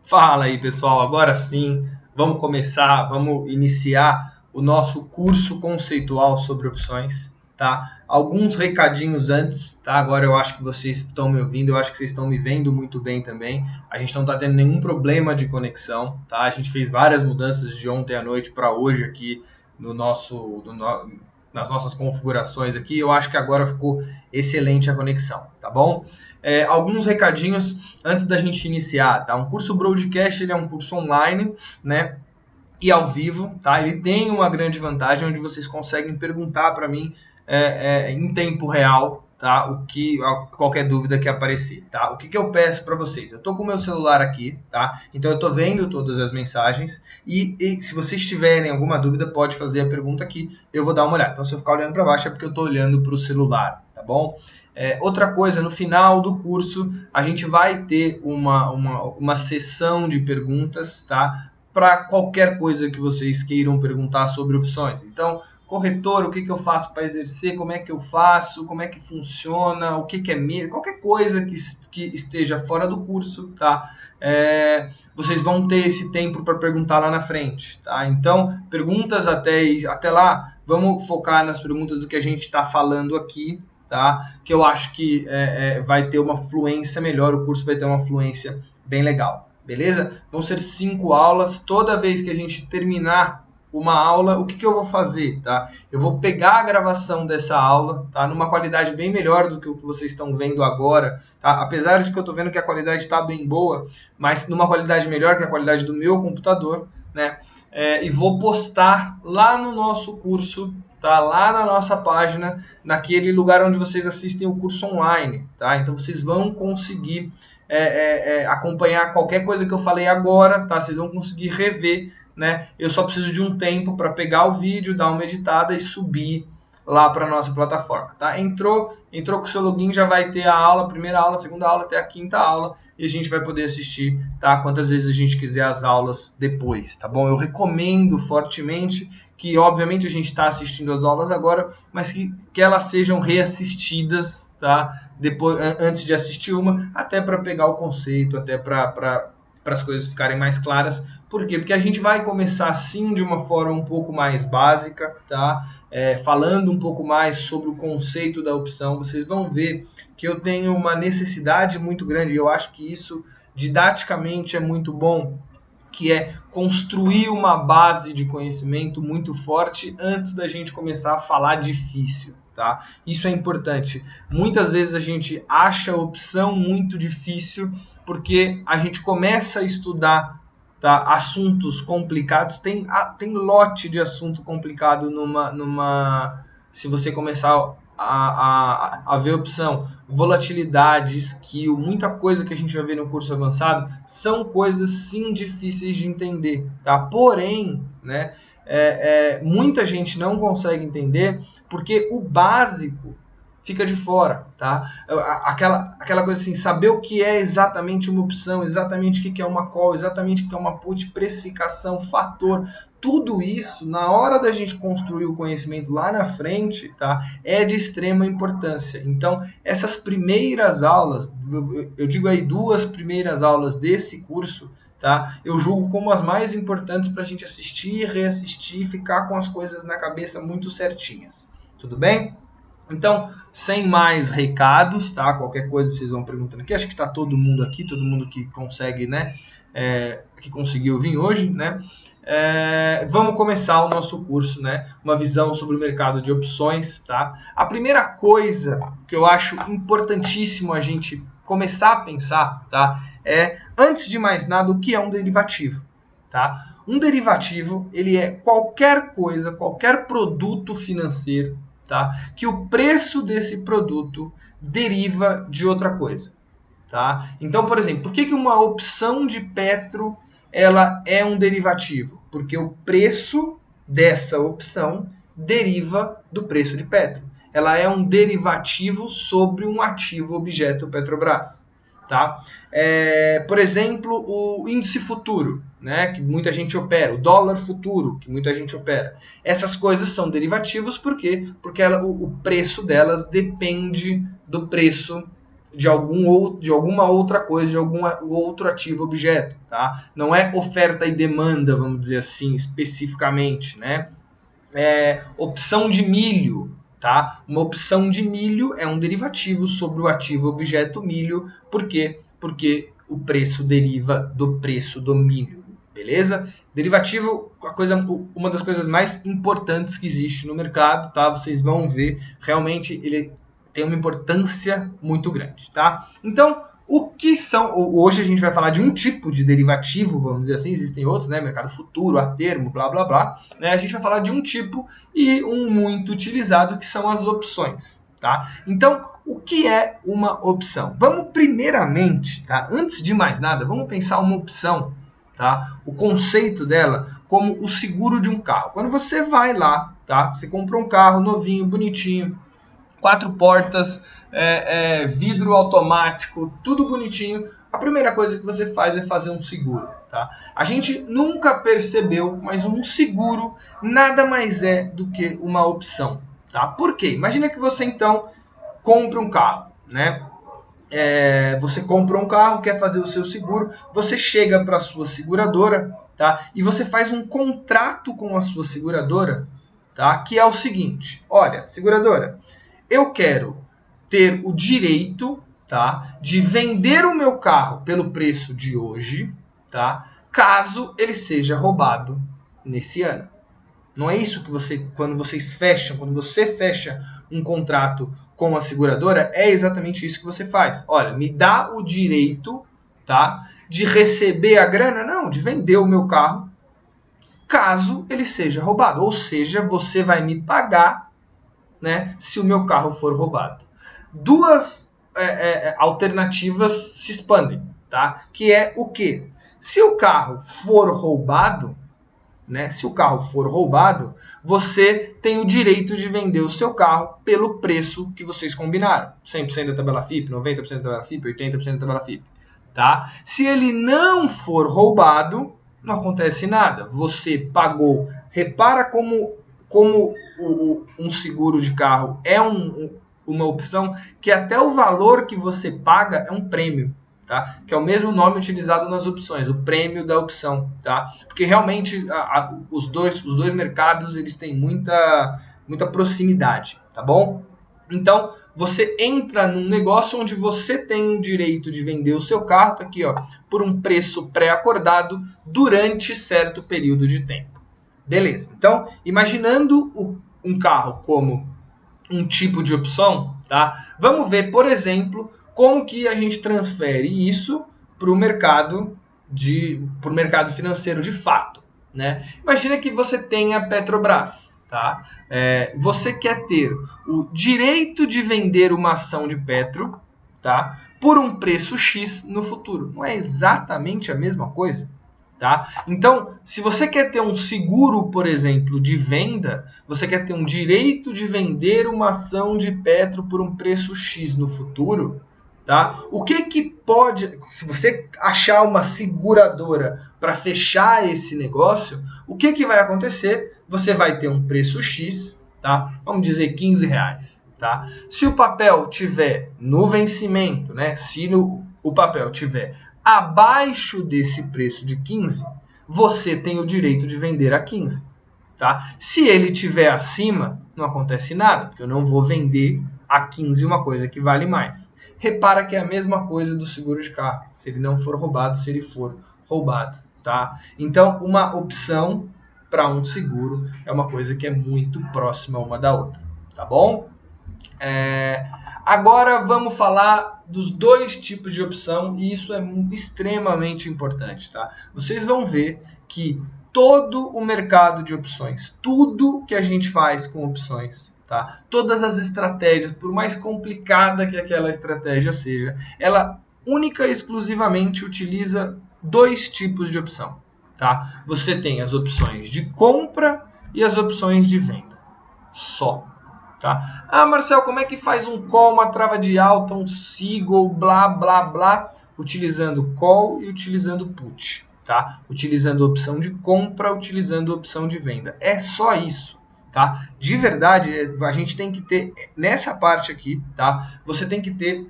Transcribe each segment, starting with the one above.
Fala aí, pessoal, agora sim, vamos começar, vamos iniciar o nosso curso conceitual sobre opções, tá? Alguns recadinhos antes, tá? Agora eu acho que vocês estão me ouvindo, eu acho que vocês estão me vendo muito bem também. A gente não está tendo nenhum problema de conexão, tá? A gente fez várias mudanças de ontem à noite para hoje aqui no nas nossas configurações aqui. Eu acho que agora ficou excelente a conexão, tá bom? Alguns recadinhos antes da gente iniciar, tá? Um curso Broadcast, ele é um curso online, né? E ao vivo, tá? Ele tem uma grande vantagem onde vocês conseguem perguntar para mim em tempo real, tá? Qualquer dúvida que aparecer, tá? O que eu peço para vocês? Eu tô com o meu celular aqui, tá? Então eu tô vendo todas as mensagens e se vocês tiverem alguma dúvida, pode fazer a pergunta aqui, eu vou dar uma olhada. Então se eu ficar olhando para baixo é porque eu tô olhando para o celular, tá bom? Outra coisa, no final do curso, a gente vai ter uma sessão de perguntas, tá? Para qualquer coisa que vocês queiram perguntar sobre opções. Então, corretor, o que eu faço para exercer, como é que eu faço, como é que funciona, o que é mesmo, qualquer coisa que esteja fora do curso, tá? Vocês vão ter esse tempo para perguntar lá na frente, tá? Então, perguntas até lá, vamos focar nas perguntas do que a gente está falando aqui, tá? Que eu acho que vai ter uma fluência melhor, o curso vai ter uma fluência bem legal, beleza? Vão ser 5 aulas, toda vez que a gente terminar uma aula, o que eu vou fazer, tá? Eu vou pegar a gravação dessa aula, tá? Numa qualidade bem melhor do que o que vocês estão vendo agora, tá? Apesar de que eu tô vendo que a qualidade está bem boa, mas numa qualidade melhor que a qualidade do meu computador, né? E vou postar lá no nosso curso, tá? Lá na nossa página, naquele lugar onde vocês assistem o curso online, tá? Então vocês vão conseguir acompanhar qualquer coisa que eu falei agora, tá? Vocês vão conseguir rever, né? Eu só preciso de um tempo para pegar o vídeo, dar uma editada e subir lá para nossa plataforma, tá? Entrou com o seu login, já vai ter a aula, a primeira aula, a segunda aula, até a quinta aula, e a gente vai poder assistir, tá? Quantas vezes a gente quiser as aulas depois, tá bom? Eu recomendo fortemente que, obviamente, a gente está assistindo as aulas agora, mas que elas sejam reassistidas, tá? Depois, antes de assistir uma, até para pegar o conceito, até para as coisas ficarem mais claras. Por quê? Porque a gente vai começar, sim, de uma forma um pouco mais básica, tá? Falando um pouco mais sobre o conceito da opção. Vocês vão ver que eu tenho uma necessidade muito grande, e eu acho que isso, didaticamente, é muito bom, que é construir uma base de conhecimento muito forte antes da gente começar a falar difícil, tá? Isso é importante. Muitas vezes a gente acha a opção muito difícil porque a gente começa a estudar, tá, assuntos complicados. Tem lote de assunto complicado se você começar a ver opção, volatilidade, skill, muita coisa que a gente vai ver no curso avançado, são coisas sim difíceis de entender, tá? Porém, né, muita gente não consegue entender porque o básico fica de fora, tá? Aquela coisa assim, saber o que é exatamente uma opção, exatamente o que é uma call, exatamente o que é uma put, precificação, fator, tudo isso, na hora da gente construir o conhecimento lá na frente, tá? É de extrema importância. Então, essas primeiras aulas, eu digo aí 2 primeiras aulas desse curso, tá? Eu julgo como as mais importantes para a gente assistir, reassistir e ficar com as coisas na cabeça muito certinhas. Tudo bem? Então, sem mais recados, tá? Qualquer coisa vocês vão perguntando aqui. Acho que está todo mundo aqui, todo mundo que consegue, né? Que conseguiu vir hoje, né? Vamos começar o nosso curso, né? Uma visão sobre o mercado de opções, tá? A primeira coisa que eu acho importantíssimo a gente começar a pensar, tá? Antes de mais nada, o que é um derivativo, tá? Um derivativo, ele é qualquer coisa, qualquer produto financeiro, tá? Que o preço desse produto deriva de outra coisa, tá? Então, por exemplo, por que uma opção de Petro ela é um derivativo? Porque o preço dessa opção deriva do preço de Petro. Ela é um derivativo sobre um ativo objeto Petrobras, tá? Por exemplo, o índice futuro, né, que muita gente opera, o dólar futuro, que muita gente opera. Essas coisas são derivativos, por quê? Porque o preço delas depende do preço de alguma outra coisa, de algum outro ativo objeto, tá? Não é oferta e demanda, vamos dizer assim, especificamente, né? Opção de milho, tá? Uma opção de milho é um derivativo sobre o ativo objeto milho. Por quê? Porque o preço deriva do preço do milho, beleza? Derivativo, uma das coisas mais importantes que existe no mercado, tá? Vocês vão ver, realmente ele tem uma importância muito grande, tá? Então, o que são... Hoje a gente vai falar de um tipo de derivativo, vamos dizer assim, existem outros, né? Mercado futuro, a termo, blá, blá, blá. Né? A gente vai falar de um tipo e um muito utilizado, que são as opções, tá? Então, o que é uma opção? Vamos primeiramente, tá? Antes de mais nada, vamos pensar uma opção, tá? O conceito dela como o seguro de um carro. Quando você vai lá, tá? Você comprou um carro novinho, bonitinho, 4 portas, vidro automático, tudo bonitinho. A primeira coisa que você faz é fazer um seguro, tá? A gente nunca percebeu, mas um seguro nada mais é do que uma opção, tá? Por quê? Imagina que você então compra um carro, né? Você comprou um carro, quer fazer o seu seguro, você chega para a sua seguradora, tá? E você faz um contrato com a sua seguradora, tá? Que é o seguinte: olha, seguradora, eu quero ter o direito, tá, de vender o meu carro pelo preço de hoje, tá, caso ele seja roubado nesse ano. Não é isso que quando você fecha um contrato com a seguradora, é exatamente isso que você faz. Olha, me dá o direito, tá, de receber a grana, não, de vender o meu carro, caso ele seja roubado. Ou seja, você vai me pagar, né, se o meu carro for roubado. Duas alternativas se expandem, tá? Que é o quê? Se o carro for roubado, né? Se o carro for roubado, você tem o direito de vender o seu carro pelo preço que vocês combinaram. 100% da tabela FIP, 90% da tabela FIP, 80% da tabela FIP, tá? Se ele não for roubado, não acontece nada. Você pagou. Repara como um seguro de carro é uma opção que até o valor que você paga é um prêmio, tá? Que é o mesmo nome utilizado nas opções, o prêmio da opção, tá? Porque realmente os dois mercados eles têm muita proximidade, tá bom? Então você entra num negócio onde você tem o direito de vender o seu carro, tá aqui, ó, por um preço pré-acordado durante certo período de tempo. Beleza, então, imaginando um carro como um tipo de opção, tá? Vamos ver, por exemplo, como que a gente transfere isso para o mercado financeiro de fato, né? Imagina que você tenha a Petrobras, tá? Você quer ter o direito de vender uma ação de Petro, tá? Por um preço X no futuro. Não é exatamente a mesma coisa? Tá? Então, se você quer ter um seguro, por exemplo, de venda, você quer ter um direito de vender uma ação de Petro por um preço X no futuro, tá? O que pode, se você achar uma seguradora para fechar esse negócio, o que vai acontecer? Você vai ter um preço X, tá? Vamos dizer R$15, tá? Se o papel tiver no vencimento, né? Se o papel tiver abaixo desse preço de 15, você tem o direito de vender a 15, tá? Se ele estiver acima, não acontece nada, porque eu não vou vender a 15 uma coisa que vale mais. Repara que é a mesma coisa do seguro de carro, se ele não for roubado, se ele for roubado, tá? Então, uma opção para um seguro é uma coisa que é muito próxima uma da outra, tá bom? Agora vamos falar dos dois tipos de opção, e isso é extremamente importante, tá? Vocês vão ver que todo o mercado de opções, tudo que a gente faz com opções, tá? Todas as estratégias, por mais complicada que aquela estratégia seja, ela única e exclusivamente utiliza dois tipos de opção, tá? Você tem as opções de compra e as opções de venda, só. Tá? Ah, Marcel, como é que faz um call, uma trava de alta, um Seagull, blá, blá, blá, utilizando call e utilizando put, tá? Utilizando opção de compra, utilizando opção de venda. É só isso, tá? De verdade, a gente tem que ter, nessa parte aqui, tá? Você tem que ter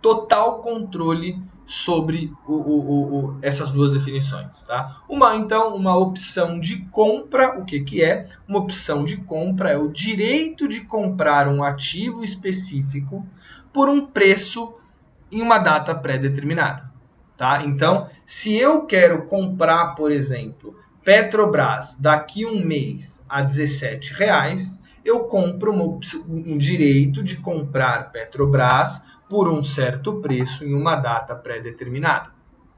total controle sobre essas duas definições, tá? Então, uma opção de compra, o que é? Uma opção de compra é o direito de comprar um ativo específico por um preço em uma data pré-determinada, tá? Então, se eu quero comprar, por exemplo, Petrobras daqui um mês a R$17, eu compro um direito de comprar Petrobras por um certo preço em uma data pré-determinada,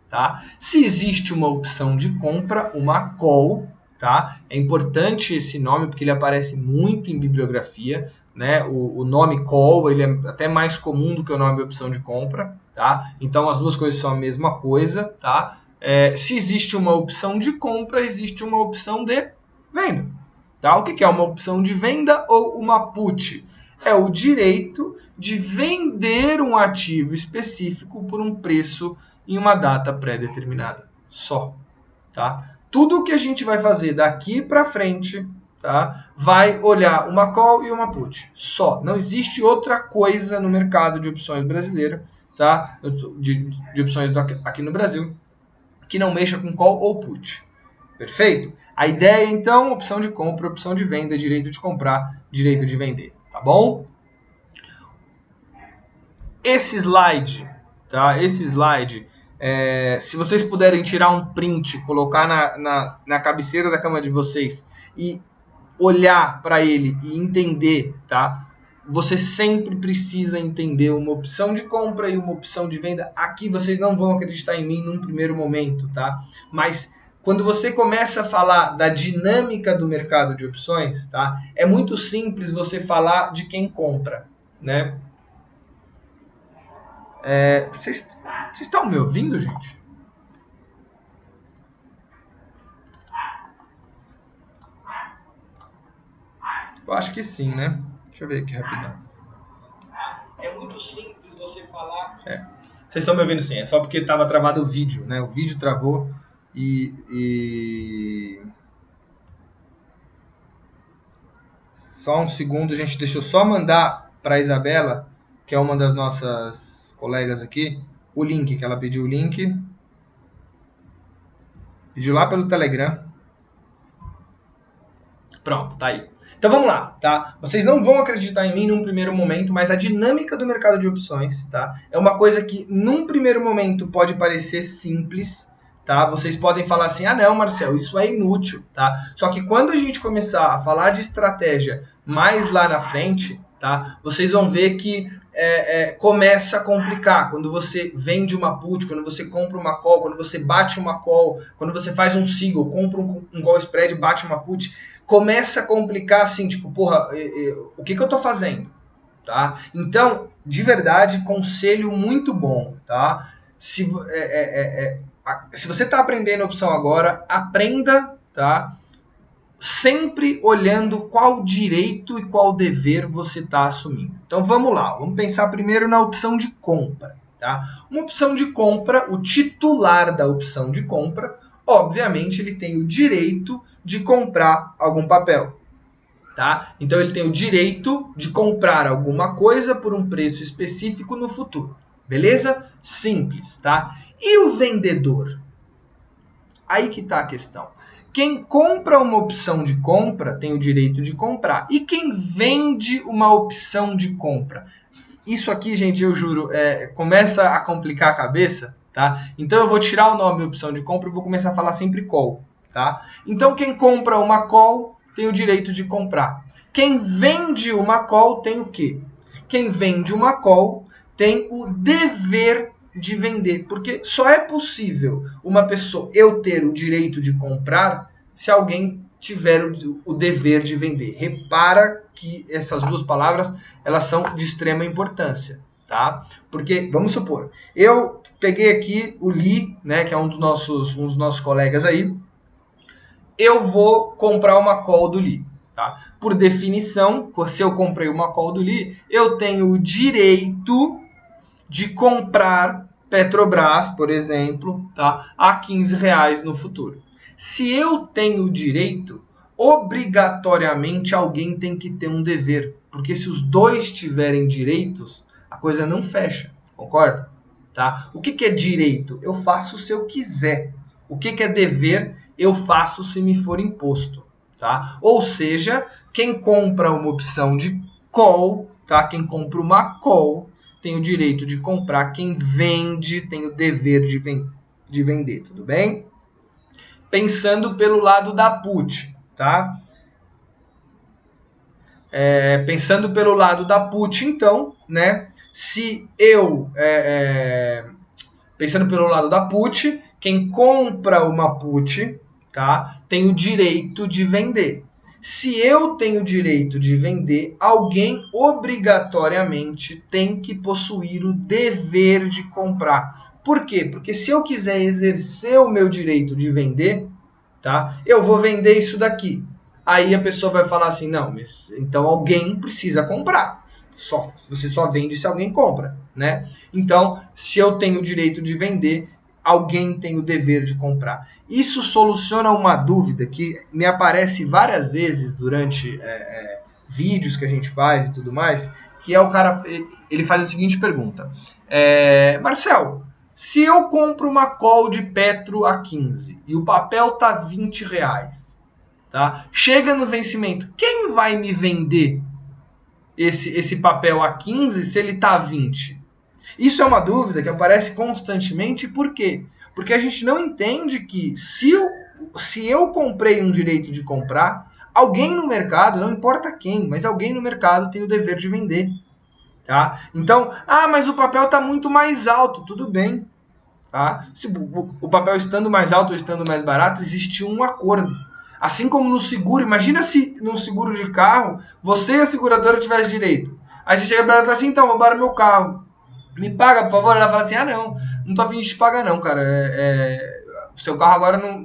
tá? Se existe uma opção de compra, uma call, tá? É importante esse nome porque ele aparece muito em bibliografia, né? O nome call ele é até mais comum do que o nome opção de compra, tá? Então as duas coisas são a mesma coisa, tá? Se existe uma opção de compra, existe uma opção de venda, tá? O que é uma opção de venda ou uma put? É o direito de vender um ativo específico por um preço em uma data pré-determinada. Só, tá? Tudo que a gente vai fazer daqui para frente, tá? Vai olhar uma call e uma put. Só. Não existe outra coisa no mercado de opções brasileiro, tá? De opções aqui no Brasil, que não mexa com call ou put. Perfeito? A ideia, então, opção de compra, opção de venda, direito de comprar, direito de vender. Tá bom? Esse slide, tá? Se vocês puderem tirar um print, colocar na cabeceira da cama de vocês e olhar para ele e entender, tá? Você sempre precisa entender uma opção de compra e uma opção de venda. Aqui vocês não vão acreditar em mim num primeiro momento, tá? Mas quando você começa a falar da dinâmica do mercado de opções, tá? É muito simples você falar de quem compra, né? Vocês estão me ouvindo, gente? Eu acho que sim, né? Deixa eu ver aqui rapidão. É muito simples você falar... Vocês estão me ouvindo sim, é só porque estava travado o vídeo, né? O vídeo travou e... Só um segundo, gente. Deixa eu só mandar para a Isabela, que é uma das nossas colegas aqui, o link, que ela pediu o link. Pediu lá pelo Telegram. Pronto, tá aí. Então vamos lá, tá? Vocês não vão acreditar em mim num primeiro momento, mas a dinâmica do mercado de opções, tá? É uma coisa que num primeiro momento pode parecer simples, tá? Vocês podem falar assim, ah não, Marcel, isso é inútil, tá? Só que quando a gente começar a falar de estratégia mais lá na frente, tá? Vocês vão ver que começa a complicar. Quando você vende uma put, quando você compra uma call, quando você bate uma call, quando você faz um single, compra um call spread, bate uma put, começa a complicar assim, tipo, porra, o que eu tô fazendo? Tá? Então, de verdade, conselho muito bom, tá? Se você está aprendendo a opção agora, aprenda, tá? Sempre olhando qual direito e qual dever você está assumindo. Então vamos lá, vamos pensar primeiro na opção de compra, tá? Uma opção de compra, o titular da opção de compra, obviamente ele tem o direito de comprar algum papel, tá? Então ele tem o direito de comprar alguma coisa por um preço específico no futuro. Beleza? Simples, tá? E o vendedor? Aí que tá a questão. Quem compra uma opção de compra tem o direito de comprar. E quem vende uma opção de compra? Isso aqui, gente, eu juro, começa a complicar a cabeça, tá? Então eu vou tirar o nome opção de compra e vou começar a falar sempre call, tá? Então quem compra uma call tem o direito de comprar. Quem vende uma call tem o quê? Quem vende uma call tem o dever de vender, porque só é possível uma pessoa, eu ter o direito de comprar, se alguém tiver o dever de vender. Repara que essas duas palavras, elas são de extrema importância, tá? Porque, vamos supor, eu peguei aqui o Lee, né, que é um dos nossos colegas aí, eu vou comprar uma call do Lee, tá? Por definição, se eu comprei uma call do Lee, eu tenho o direito de comprar Petrobras, por exemplo, tá, a R$15 no futuro. Se eu tenho o direito, obrigatoriamente alguém tem que ter um dever, porque se os dois tiverem direitos, a coisa não fecha, Concorda? Tá? O que é direito? Eu faço se eu quiser. O que é dever? Eu faço se me for imposto. Tá? Ou seja, quem compra uma opção de call, tá? Quem compra uma call tem o direito de comprar, quem vende tem o dever de vender, tudo bem? Pensando pelo lado da put, tá? Pensando pelo lado da put, então, né? Se eu... pensando pelo lado da put, quem compra uma put, tá? Tem o direito de vender. Se eu tenho o direito de vender, alguém obrigatoriamente tem que possuir o dever de comprar. Por quê? Porque se eu quiser exercer o meu direito de vender, tá? Eu vou vender isso daqui. Aí a pessoa vai falar assim, não, mas então alguém precisa comprar. Você só vende se alguém compra, né? Então, se eu tenho o direito de vender, alguém tem o dever de comprar. Isso soluciona uma dúvida que me aparece várias vezes durante vídeos que a gente faz e tudo mais, que é o cara, ele faz a seguinte pergunta. Marcel, se eu compro uma call de Petro a 15 e o papel tá R$20, tá? Chega no vencimento, quem vai me vender esse papel a 15 se ele tá a 20? Isso é uma dúvida que aparece constantemente. Por quê? Porque a gente não entende que se eu comprei um direito de comprar, alguém no mercado, não importa quem, mas alguém no mercado tem o dever de vender. Tá? Então, mas o papel está muito mais alto, tudo bem. Tá? Se o papel estando mais alto ou estando mais barato, existe um acordo. Assim como no seguro, imagina se no seguro de carro, você e a seguradora tivessem direito. Aí você chega para ela e fala assim, então, roubaram meu carro. Me paga, por favor. Ela fala assim, não tô a fim de te pagar não, cara. Seu carro agora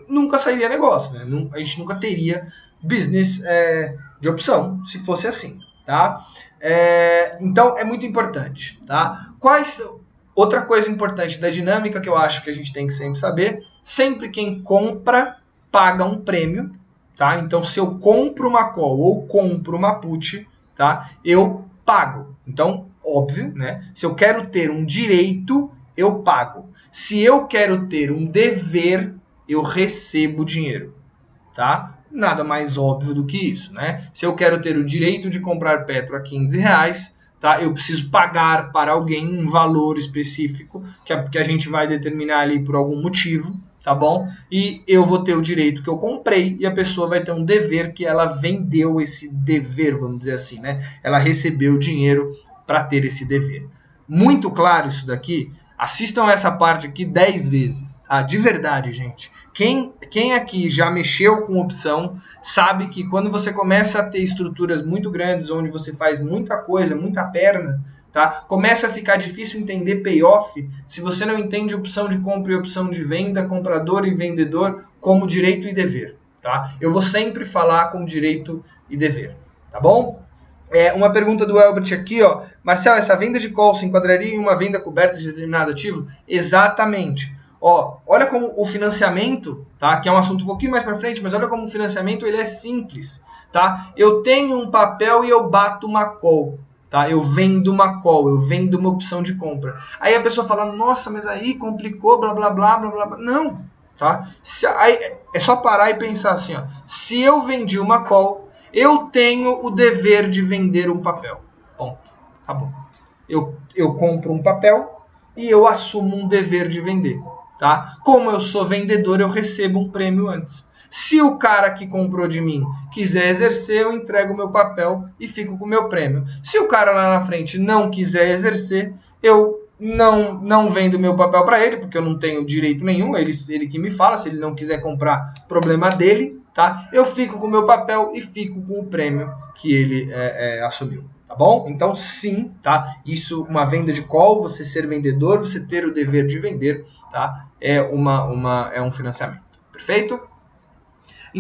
nunca sairia negócio, né? A gente nunca teria business de opção, se fosse assim, tá? Então, é muito importante, tá? Outra coisa importante da dinâmica que eu acho que a gente tem que sempre saber, sempre quem compra paga um prêmio, tá? Então, se eu compro uma call ou compro uma put, tá? Eu pago. Então, óbvio, né? Se eu quero ter um direito, eu pago. Se eu quero ter um dever, eu recebo dinheiro, tá? Nada mais óbvio do que isso, né? Se eu quero ter o direito de comprar Petro a R$15, tá? Eu preciso pagar para alguém um valor específico que a gente vai determinar ali por algum motivo, tá bom? E eu vou ter o direito que eu comprei e a pessoa vai ter um dever que ela vendeu esse dever, vamos dizer assim, né? Ela recebeu dinheiro para ter esse dever. Muito claro isso daqui? Assistam essa parte aqui 10 vezes, tá? De verdade, gente. Quem aqui já mexeu com opção sabe que quando você começa a ter estruturas muito grandes, onde você faz muita coisa, muita perna, tá? Começa a ficar difícil entender payoff se você não entende opção de compra e opção de venda, comprador e vendedor como direito e dever. Tá? Eu vou sempre falar com direito e dever. Tá bom? Uma pergunta do Elbert aqui, ó. Marcel, essa venda de call se enquadraria em uma venda coberta de determinado ativo? Exatamente. Ó, olha como o financiamento, tá? Que é um assunto um pouquinho mais para frente, mas olha como o financiamento ele é simples, tá? Eu tenho um papel e eu bato uma call, tá? Eu vendo uma call, eu vendo uma opção de compra. Aí a pessoa fala, nossa, mas aí complicou, blá, blá, blá, blá, blá, blá. Não, tá? Aí é só parar e pensar assim, ó. Se eu vendi uma call, eu tenho o dever de vender um papel. Ponto. Acabou. Eu compro um papel e eu assumo um dever de vender. Tá? Como eu sou vendedor, eu recebo um prêmio antes. Se o cara que comprou de mim quiser exercer, eu entrego o meu papel e fico com o meu prêmio. Se o cara lá na frente não quiser exercer, eu não vendo meu papel para ele, porque eu não tenho direito nenhum, ele que me fala, se ele não quiser comprar, problema dele, tá? Eu fico com o meu papel e fico com o prêmio que ele assumiu. Tá bom? Então, sim, tá? Isso, uma venda de call, você ser vendedor, você ter o dever de vender, tá? É um financiamento. Perfeito?